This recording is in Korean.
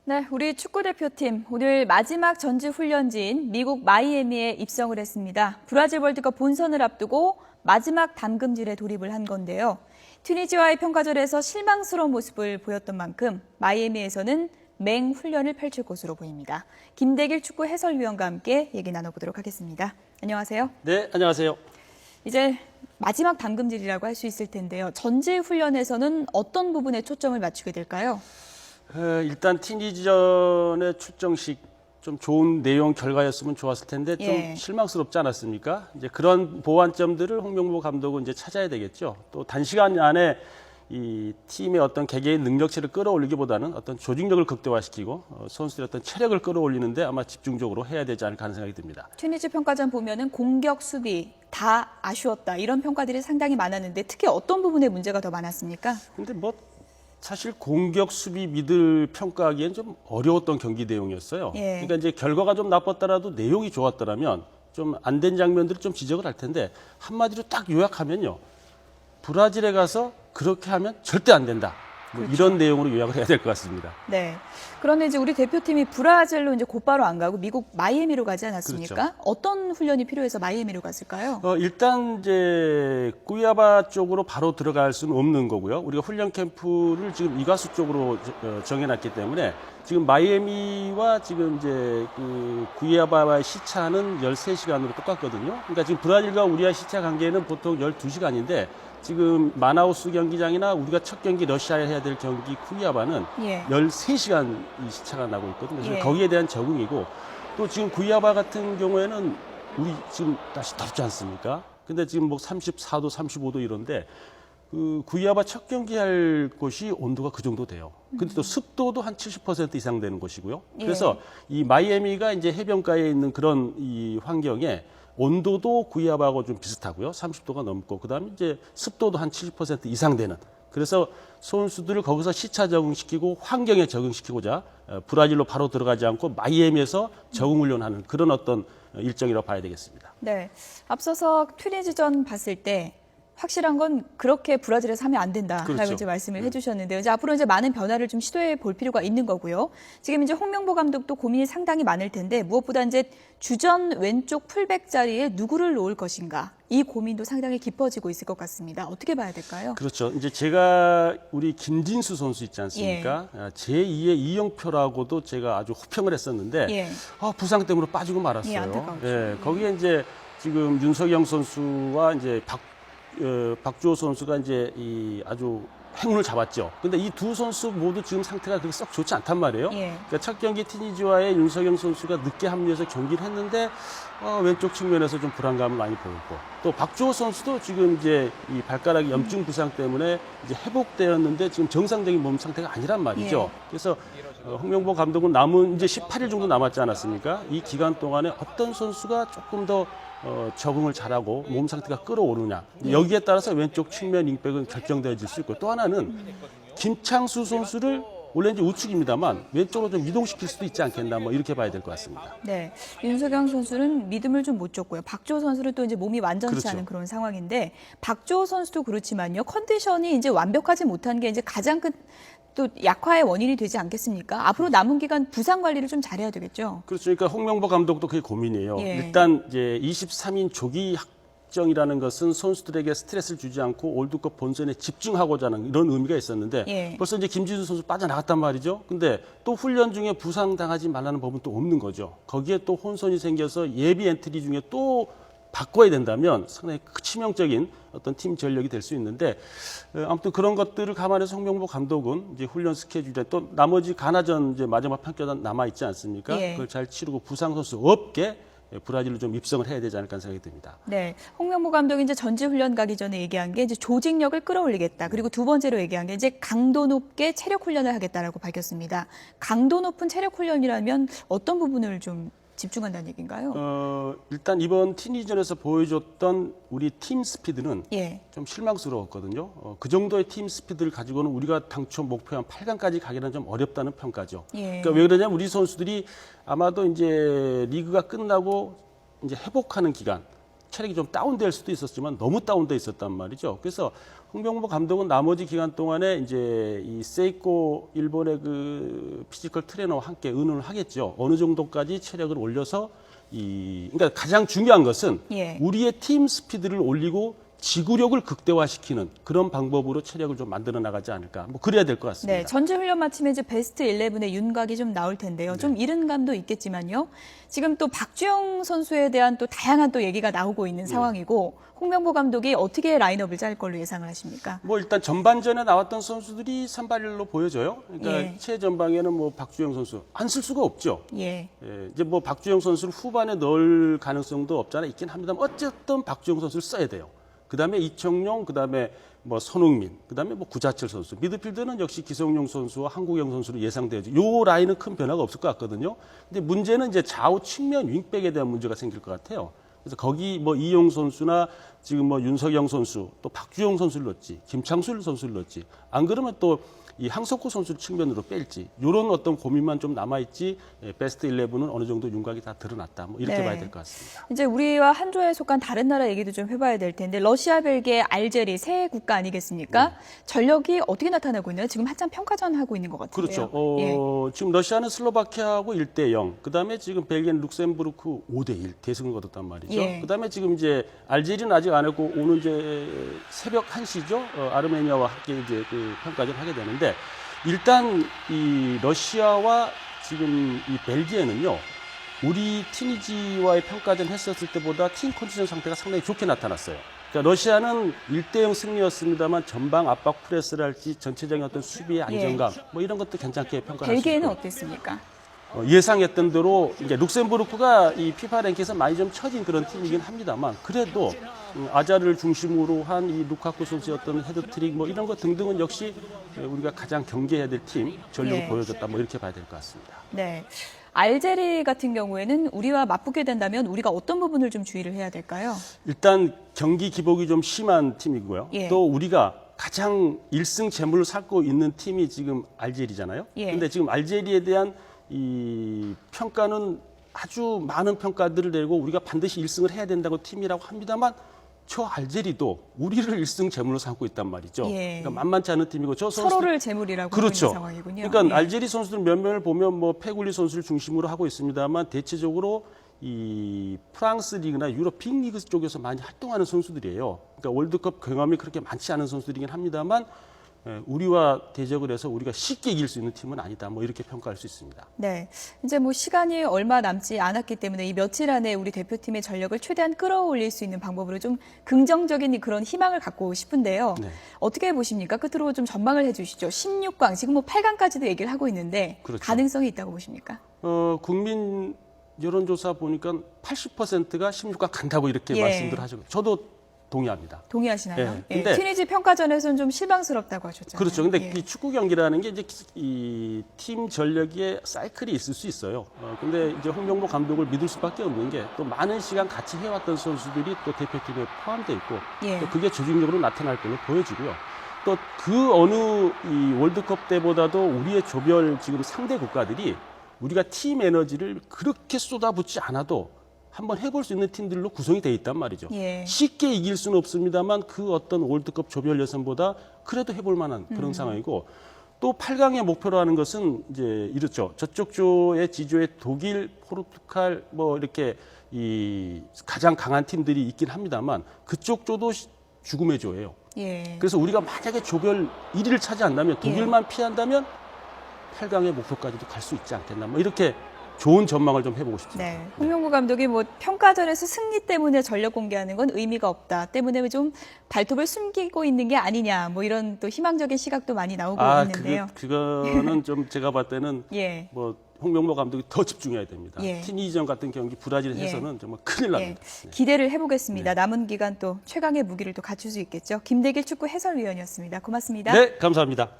네, 우리 축구대표팀 오늘 마지막 전지 훈련지인 미국 마이애미에 입성을 했습니다. 브라질 월드컵 본선을 앞두고 마지막 담금질에 돌입을 한 건데요. 튀니지와의 평가전에서 실망스러운 모습을 보였던 만큼 마이애미에서는 맹훈련을 펼칠 것으로 보입니다. 김대길 축구 해설위원과 함께 얘기 나눠보도록 하겠습니다. 안녕하세요. 네, 안녕하세요. 이제 마지막 담금질이라고 할 수 있을 텐데요. 전지 훈련에서는 어떤 부분에 초점을 맞추게 될까요? 일단 튀니지전의 출정식 좀 좋은 내용 결과였으면 좋았을 텐데 좀 실망스럽지 않았습니까? 이제 그런 보완점들을 홍명보 감독은 이제 찾아야 되겠죠. 또 단시간 안에 이 팀의 어떤 개개인 능력치를 끌어올리기보다는 어떤 조직력을 극대화시키고 선수들의 어떤 체력을 끌어올리는데 아마 집중적으로 해야 되지 않을까 하는 생각이 듭니다. 튀니지 평가전 보면은 공격, 수비 다 아쉬웠다 이런 평가들이 상당히 많았는데 특히 어떤 부분에 문제가 더 많았습니까? 근데 뭐 사실 공격, 수비, 미들 평가하기엔 좀 어려웠던 경기 내용이었어요. 그러니까 이제 결과가 좀 나빴더라도 내용이 좋았더라면 좀 안 된 장면들을 좀 지적을 할 텐데 한마디로 딱 요약하면요. 브라질에 가서 그렇게 하면 절대 안 된다. 뭐 이런 내용으로 요약을 해야 될 것 같습니다. 네. 그런데 이제 우리 대표팀이 브라질로 이제 곧바로 안 가고 미국 마이애미로 가지 않았습니까? 그렇죠. 어떤 훈련이 필요해서 마이애미로 갔을까요? 일단 이제 꾸이아바 쪽으로 바로 들어갈 수는 없는 거고요. 우리가 훈련 캠프를 지금 이가수 쪽으로 정해놨기 때문에 지금 마이애미와 지금 이제 그 꾸이아바와의 시차는 13시간으로 똑같거든요. 그러니까 지금 브라질과 우리와 시차 관계는 보통 12시간인데 지금 마나우스 경기장이나 우리가 첫 경기 러시아에 해야 될 경기 쿠이아바는 13시간 이 시차가 나고 있거든요. 그래서 거기에 대한 적응이고 또 지금 쿠이아바 같은 경우에는 우리 지금 날씨 덥지 않습니까? 근데 지금 뭐 34도, 35도 이런데 그 구이아바 첫 경기 할 곳이 온도가 그 정도 돼요. 근데 또 습도도 한 70% 이상 되는 곳이고요. 그래서 이 마이애미가 이제 해변가에 있는 그런 이 환경에 온도도 구이아바하고 좀 비슷하고요. 30도가 넘고 그다음에 이제 습도도 한 70% 이상 되는. 그래서 선수들을 거기서 시차 적응시키고 환경에 적응시키고자 브라질로 바로 들어가지 않고 마이애미에서 적응 훈련하는 그런 어떤 일정이라고 봐야 되겠습니다. 네. 앞서서 튀니지전 봤을 때 확실한 건 그렇게 브라질에서 하면 안 된다라고 이제 말씀을 해주셨는데요. 이제 앞으로 이제 많은 변화를 좀 시도해 볼 필요가 있는 거고요. 지금 이제 홍명보 감독도 고민이 상당히 많을 텐데 무엇보다 이제 주전 왼쪽 풀백 자리에 누구를 놓을 것인가 이 고민도 상당히 깊어지고 있을 것 같습니다. 어떻게 봐야 될까요? 그렇죠. 이제 제가 우리 김진수 선수 있지 않습니까? 제2의 이영표라고도 제가 아주 호평을 했었는데 부상 때문에 빠지고 말았어요. 거기에 이제 지금 윤석영 선수와 이제 박주호 선수가 이제 이 아주 행운을 잡았죠. 근데 이 두 선수 모두 지금 상태가 그렇게 썩 좋지 않단 말이에요. 그러니까 첫 경기 튀니지와의 윤석영 선수가 늦게 합류해서 경기를 했는데 왼쪽 측면에서 좀 불안감을 많이 보였고 또 박주호 선수도 지금 이제 이 발가락 염증 부상 때문에 이제 회복되었는데 지금 정상적인 몸 상태가 아니란 말이죠. 그래서 홍명보 감독은 남은 이제 18일 정도 남았지 않았습니까? 이 기간 동안에 어떤 선수가 조금 더 적응을 잘하고 몸 상태가 끌어오르냐 여기에 따라서 왼쪽 측면 윙백은 결정되어질 수 있고 또 하나는 김창수 선수를 원래 이제 우측입니다만 왼쪽으로 좀 이동시킬 수도 있지 않겠나 뭐 이렇게 봐야 될 것 같습니다. 네, 윤석영 선수는 믿음을 좀 못 줬고요. 박주호 선수는 또 이제 몸이 완전치 않은 그런 상황인데 박주호 선수도 그렇지만요 컨디션이 이제 완벽하지 못한 게 이제 가장 큰 또 약화의 원인이 되지 않겠습니까? 앞으로 남은 기간 부상 관리를 좀 잘해야 되겠죠. 그렇죠. 그러니까 홍명보 감독도 그게 고민이에요. 일단 이제 23인 조기 확정이라는 것은 선수들에게 스트레스를 주지 않고 월드컵 본선에 집중하고자 하는 이런 의미가 있었는데 벌써 이제 김진수 선수 빠져나갔단 말이죠. 근데 또 훈련 중에 부상 당하지 말라는 법은 또 없는 거죠. 거기에 또 혼선이 생겨서 예비 엔트리 중에 또 바꿔야 된다면 상당히 치명적인 어떤 팀 전력이 될 수 있는데 아무튼 그런 것들을 감안해서 홍명보 감독은 이제 훈련 스케줄에 또 나머지 가나전 이제 마지막 평가전 남아 있지 않습니까? 그걸 잘 치르고 부상 선수 없게 브라질로 좀 입성을 해야 되지 않을까 생각이 듭니다. 네, 홍명보 감독이 이제 전지 훈련 가기 전에 얘기한 게 이제 조직력을 끌어올리겠다. 그리고 두 번째로 얘기한 게 이제 강도 높게 체력 훈련을 하겠다라고 밝혔습니다. 강도 높은 체력 훈련이라면 어떤 부분을 좀 집중한다는 얘기인가요? 일단 이번 튀니지전에서 보여줬던 우리 팀 스피드는 좀 실망스러웠거든요. 그 정도의 팀 스피드를 가지고는 우리가 당초 목표한 8강까지 가기는 좀 어렵다는 평가죠. 그러니까 왜 그러냐면 우리 선수들이 아마도 이제 리그가 끝나고 이제 회복하는 기간, 체력이 좀 다운될 수도 있었지만 너무 다운돼 있었단 말이죠. 그래서 홍명보 감독은 나머지 기간 동안에 이제 이 세이코 일본의 그 피지컬 트레이너와 함께 의논을 하겠죠. 어느 정도까지 체력을 올려서 그러니까 가장 중요한 것은 예. 우리의 팀 스피드를 올리고 지구력을 극대화시키는 그런 방법으로 체력을 좀 만들어 나가지 않을까. 뭐 그래야 될 것 같습니다. 네, 전지훈련 마치면 이제 베스트 11의 윤곽이 좀 나올 텐데요. 좀 이른 감도 있겠지만요. 지금 또 박주영 선수에 대한 또 다양한 또 얘기가 나오고 있는 상황이고 홍명보 감독이 어떻게 라인업을 짤 걸로 예상을 하십니까? 뭐 일단 전반전에 나왔던 선수들이 선발로 보여져요. 그러니까 예. 최전방에는 뭐 박주영 선수 안 쓸 수가 없죠. 예. 예, 이제 뭐 박주영 선수를 후반에 넣을 가능성도 없잖아 있긴 합니다만 어쨌든 박주영 선수를 써야 돼요. 그다음에 이청용, 그다음에 뭐 손흥민, 그다음에 뭐 구자철 선수, 미드필더는 역시 기성용 선수와 한국영 선수로 예상되죠. 요 라인은 큰 변화가 없을 것 같거든요. 근데 문제는 이제 좌우 측면 윙백에 대한 문제가 생길 것 같아요. 그래서 거기 뭐 이용 선수나 지금 뭐 윤석영 선수, 또 박주영 선수를 넣었지, 김창술 선수를 넣었지. 안 그러면 또 이 항석호 선수를 측면으로 뺄지 이런 어떤 고민만 좀 남아있지 베스트 11은 어느 정도 윤곽이 다 드러났다. 뭐 이렇게 네. 봐야 될 것 같습니다. 이제 우리와 한 조에 속한 다른 나라 얘기도 좀 해봐야 될 텐데 러시아, 벨기에, 알제리 세 국가 아니겠습니까? 전력이 어떻게 나타나고 있나요? 지금 한참 평가전 하고 있는 것 같은데요. 그렇죠. 예. 지금 러시아는 슬로바키아하고 1대0, 그다음에 지금 벨기에는 룩셈부르크 5대1 대승을 거뒀단 말이죠. 예. 그다음에 지금 이제 알제리는 아직 안 했고 오늘 이제 새벽 1시죠. 아르메니아와 함께 이제 그 평가전 하게 되는데 일단 이 러시아와 지금 이 벨기에는요. 우리 티니지와의 평가전 했었을 때보다 팀 컨디션 상태가 상당히 좋게 나타났어요. 그러니까 러시아는 1대0 승리였습니다만 전방 압박 프레스를 할지 전체적인 어떤 수비의 안정감 뭐 이런 것도 괜찮게 평가할 수 벨기에는 있고 어땠습니까? 예상했던 대로 이제 룩셈부르크가 이 피파 랭킹에서 많이 좀 처진 그런 팀이긴 합니다만 그래도 아자를 중심으로 한 이 루카쿠 선수의 어떤 헤드트릭 뭐 이런 것 등등은 역시 우리가 가장 경계해야 될 팀 전력을 예. 보여줬다 뭐 이렇게 봐야 될 것 같습니다. 네. 알제리 같은 경우에는 우리와 맞붙게 된다면 우리가 어떤 부분을 좀 주의를 해야 될까요? 일단 경기 기복이 좀 심한 팀이고요. 예. 또 우리가 가장 1승 재물을 쌓고 있는 팀이 지금 알제리잖아요. 예. 근데 지금 알제리에 대한 이 평가는 아주 많은 평가들을 내고 우리가 반드시 1승을 해야 된다고 팀이라고 합니다만 저 알제리도 우리를 1승 재물로 삼고 있단 말이죠. 예. 그러니까 만만치 않은 팀이고 저 선수들 서로를 재물이라고 그렇죠. 보는 상황이군요. 그러니까 예. 알제리 선수들 몇 명을 보면 뭐 페굴리 선수를 중심으로 하고 있습니다만 대체적으로 이 프랑스 리그나 유럽 빅리그 쪽에서 많이 활동하는 선수들이에요. 그러니까 월드컵 경험이 그렇게 많지 않은 선수들이긴 합니다만 우리와 대적을 해서 우리가 쉽게 이길 수 있는 팀은 아니다. 뭐 이렇게 평가할 수 있습니다. 네. 이제 뭐 시간이 얼마 남지 않았기 때문에 이 며칠 안에 우리 대표팀의 전력을 최대한 끌어올릴 수 있는 방법으로 좀 긍정적인 그런 희망을 갖고 싶은데요. 네. 어떻게 보십니까? 끝으로 좀 전망을 해 주시죠. 16강, 지금 뭐 8강까지도 얘기를 하고 있는데 그렇죠. 가능성이 있다고 보십니까? 국민 여론조사 보니까 80%가 16강 간다고 이렇게 예. 말씀들 하시고 저도 동의합니다. 동의하시나요? 예. 예. 근데 튀니지 평가전에서는 좀 실망스럽다고 하셨잖아요. 그렇죠. 근데 예. 이 축구 경기라는 게 이제 이 팀 전력의 사이클이 있을 수 있어요. 근데 이제 홍명보 감독을 믿을 수밖에 없는 게 또 많은 시간 같이 해왔던 선수들이 또 대표팀에 포함되어 있고 예. 또 그게 조직력으로 나타날 걸로 보여지고요. 또 그 어느 이 월드컵 때보다도 우리의 조별 지금 상대 국가들이 우리가 팀 에너지를 그렇게 쏟아붓지 않아도 한번 해볼 수 있는 팀들로 구성이 되어 있단 말이죠. 예. 쉽게 이길 수는 없습니다만 그 어떤 월드컵 조별 예선보다 그래도 해볼 만한 그런 상황이고 또 8강의 목표로 하는 것은 이제 이렇죠. 저쪽 조의 지조에 독일, 포르투갈 뭐 이렇게 이 가장 강한 팀들이 있긴 합니다만 그쪽 조도 죽음의 조예요. 예. 그래서 우리가 만약에 조별 1위를 차지한다면 독일만 피한다면 8강의 목표까지도 갈 수 있지 않겠나. 뭐 이렇게 좋은 전망을 좀 해보고 싶습니다. 네, 홍명보 감독이 뭐 평가전에서 승리 때문에 전력 공개하는 건 의미가 없다. 때문에 좀 발톱을 숨기고 있는 게 아니냐. 뭐 이런 또 희망적인 시각도 많이 나오고 있는데요. 그거는 좀 제가 봤을 때는 예. 뭐 홍명보 감독이 더 집중해야 됩니다. 예. 티니전 같은 경기 브라질에서는 정말 큰일 납니다. 예, 기대를 해보겠습니다. 남은 기간 또 최강의 무기를 또 갖출 수 있겠죠. 김대길 축구 해설위원이었습니다. 고맙습니다. 네, 감사합니다.